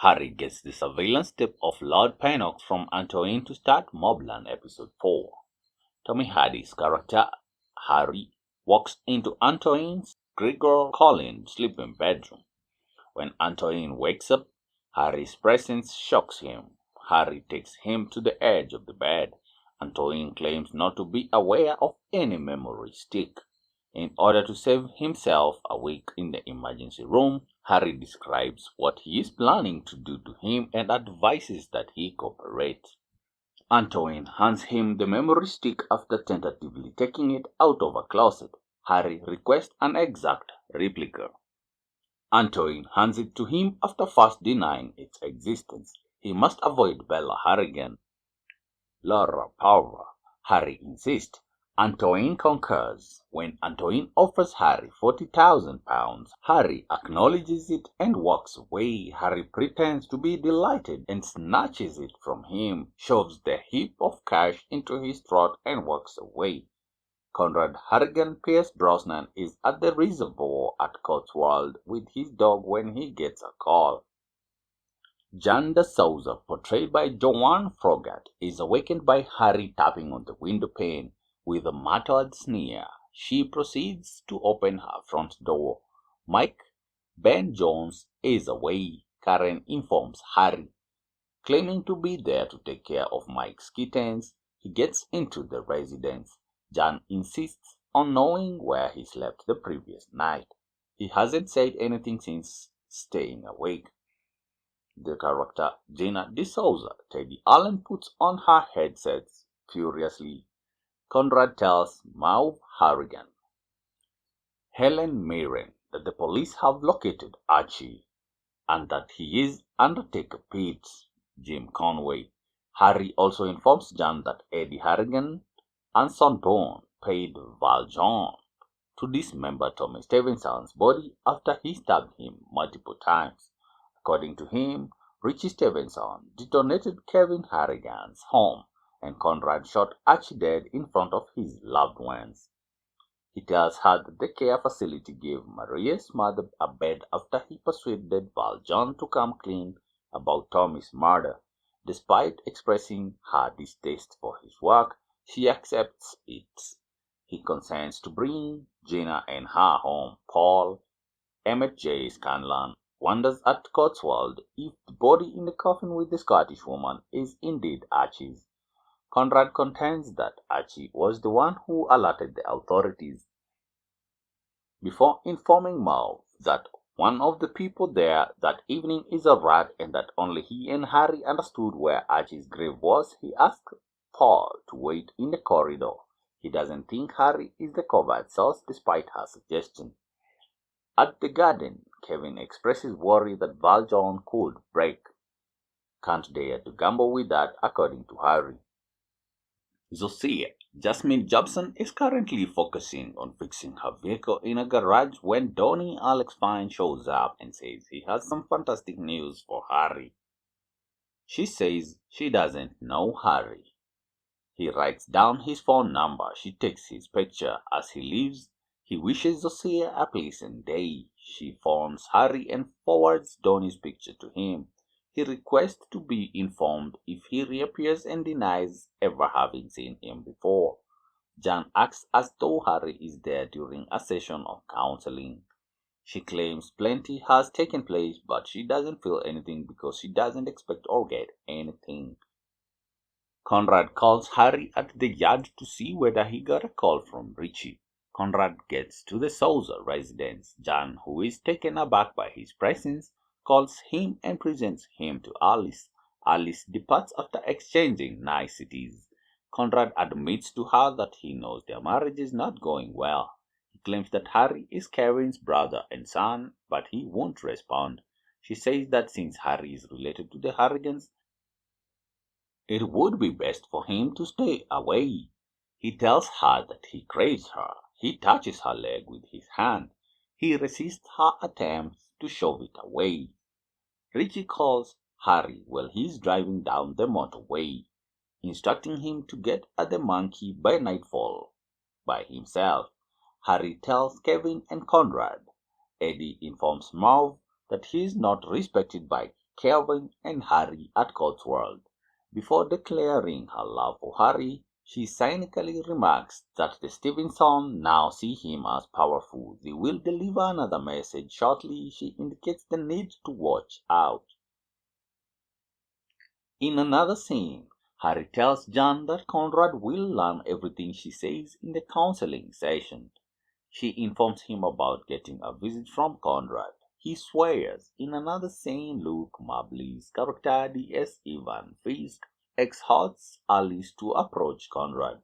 Harry gets the surveillance tip of Lord Pennock from Antoine to start MobLand Episode 4. Tommy Hardy's character, Harry, walks into Antoine's Gregor Collins' sleeping bedroom. When Antoine wakes up, Harry's presence shocks him. Harry takes him to the edge of the bed. Antoine claims not to be aware of any memory stick. In order to save himself awake in the emergency room, Harry describes what he is planning to do to him and advises that he cooperate. Antoine hands him the memory stick after tentatively taking it out of a closet. Harry requests an exact replica. Antoine hands it to him after first denying its existence. He must avoid Bella Harrigan. Laura Power, Harry insists. Antoine concurs. When Antoine offers Harry £40,000, Harry acknowledges it and walks away. Harry pretends to be delighted and snatches it from him, shoves the heap of cash into his throat and walks away. Conrad Harrigan Pierce Brosnan is at the reservoir at Cotswold with his dog when he gets a call. Jan de Souza, portrayed by Joanne Froggatt, is awakened by Harry tapping on the window pane. With a muttered sneer, she proceeds to open her front door. Mike Ben Jones is away, Karen informs Harry. Claiming to be there to take care of Mike's kittens, he gets into the residence. Jan insists on knowing where he slept the previous night. He hasn't said anything since staying awake. The character Gina D'Souza, Teddy Allen, puts on her headsets furiously. Conrad tells Mauve Harrigan, Helen Mirren, that the police have located Archie and that he is Undertaker Pete, Jim Conway. Harry also informs Jan that Eddie Harrigan and Sonborn paid Valjean to dismember Tommy Stephenson's body after he stabbed him multiple times. According to him, Richie Stephenson detonated Kevin Harrigan's home, and Conrad shot Archie dead in front of his loved ones. He tells her that the care facility gave Maria's mother a bed after he persuaded Valjean to come clean about Tommy's murder. Despite expressing her distaste for his work, she accepts it. He consents to bring Gina and her home. Paul, Emmett J. Scanlon, wonders at Cotswold if the body in the coffin with the Scottish woman is indeed Archie's. Conrad contends that Archie was the one who alerted the authorities. Before informing Mauve that one of the people there that evening is a rat and that only he and Harry understood where Archie's grave was, he asks Paul to wait in the corridor. He doesn't think Harry is the covert source despite her suggestion. At the garden, Kevin expresses worry that Valjean could break. Can't dare to gamble with that, according to Harry. Zosia, Jasmine Jobson, is currently focusing on fixing her vehicle in a garage when Donnie Alex Fine shows up and says he has some fantastic news for Harry. She says she doesn't know Harry. He writes down his phone number. She takes his picture. As he leaves, he wishes Zosia a pleasant day. She phones Harry and forwards Donnie's picture to him. He requests to be informed if he reappears and denies ever having seen him before. Jan acts as though Harry is there during a session of counseling. She claims plenty has taken place, but she doesn't feel anything because she doesn't expect or get anything. Conrad calls Harry at the yard to see whether he got a call from Richie. Conrad gets to the Souza residence. Jan, who is taken aback by his presence, calls him and presents him to Alice. Alice departs after exchanging niceties. Conrad admits to her that he knows their marriage is not going well. He claims that Harry is Kevin's brother and son, but he won't respond. She says that since Harry is related to the Harrigans, it would be best for him to stay away. He tells her that he craves her. He touches her leg with his hand. He resists her attempts to shove it away. Richie calls Harry while he is driving down the motorway, instructing him to get at the monkey by nightfall by himself. Harry tells Kevin and Conrad. Eddie informs Mauve that he is not respected by Kevin and Harry at Cotswold. Before declaring her love for Harry, she cynically remarks that the Stephensons now see him as powerful. They will deliver another message shortly. She indicates the need to watch out. In another scene, Harry tells John that Conrad will learn everything she says in the counseling session. She informs him about getting a visit from Conrad. He swears. In another scene, Luke Marbley's character D.S. Ivan Fisk exhorts Alice to approach Conrad.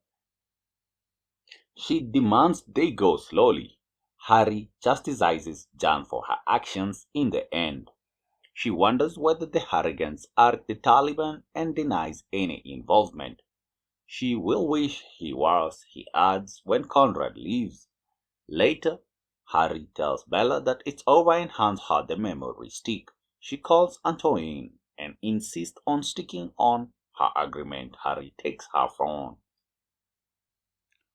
She demands they go slowly. Harry chastises Jan for her actions in the end. She wonders whether the Harrigans are the Taliban and denies any involvement. She will wish he was, he adds, when Conrad leaves. Later, Harry tells Bella that it's over and hands her the memory stick. She calls Antoine and insists on sticking on her agreement. Harry takes her phone.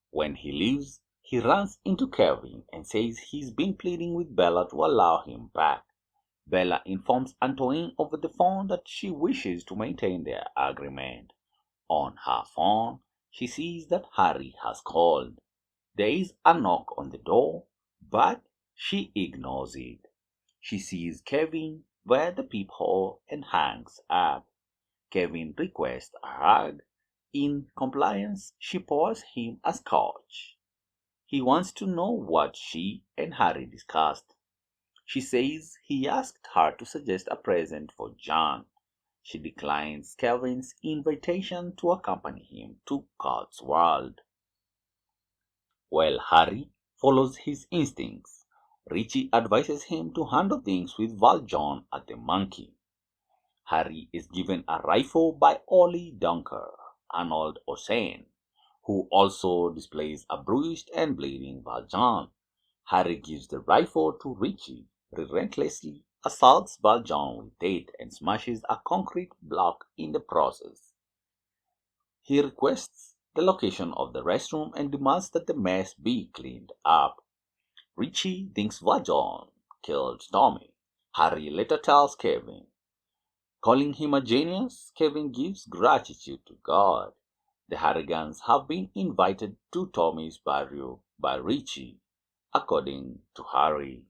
When he leaves, he runs into Kevin and says he's been pleading with Bella to allow him back. Bella informs Antoine over the phone that she wishes to maintain their agreement. On her phone, she sees that Harry has called. There is a knock on the door, but she ignores it. She sees Kevin via the peephole and hangs up. Kevin requests a hug. In compliance, she pours him a scotch. He wants to know what she and Harry discussed. She says he asked her to suggest a present for John. She declines Kevin's invitation to accompany him to Cotswold. While Harry follows his instincts, Richie advises him to handle things with Valjean at the Monkey. Harry is given a rifle by Ollie Dunker, Arnold Ocean, who also displays a bruised and bleeding Valjean. Harry gives the rifle to Richie, relentlessly assaults Valjean with it and smashes a concrete block in the process. He requests the location of the restroom and demands that the mess be cleaned up. Richie thinks Valjean killed Tommy. Harry later tells Kevin. Calling him a genius, Kevin gives gratitude to God. The Harrigans have been invited to Tommy's burial by Richie, according to Harry.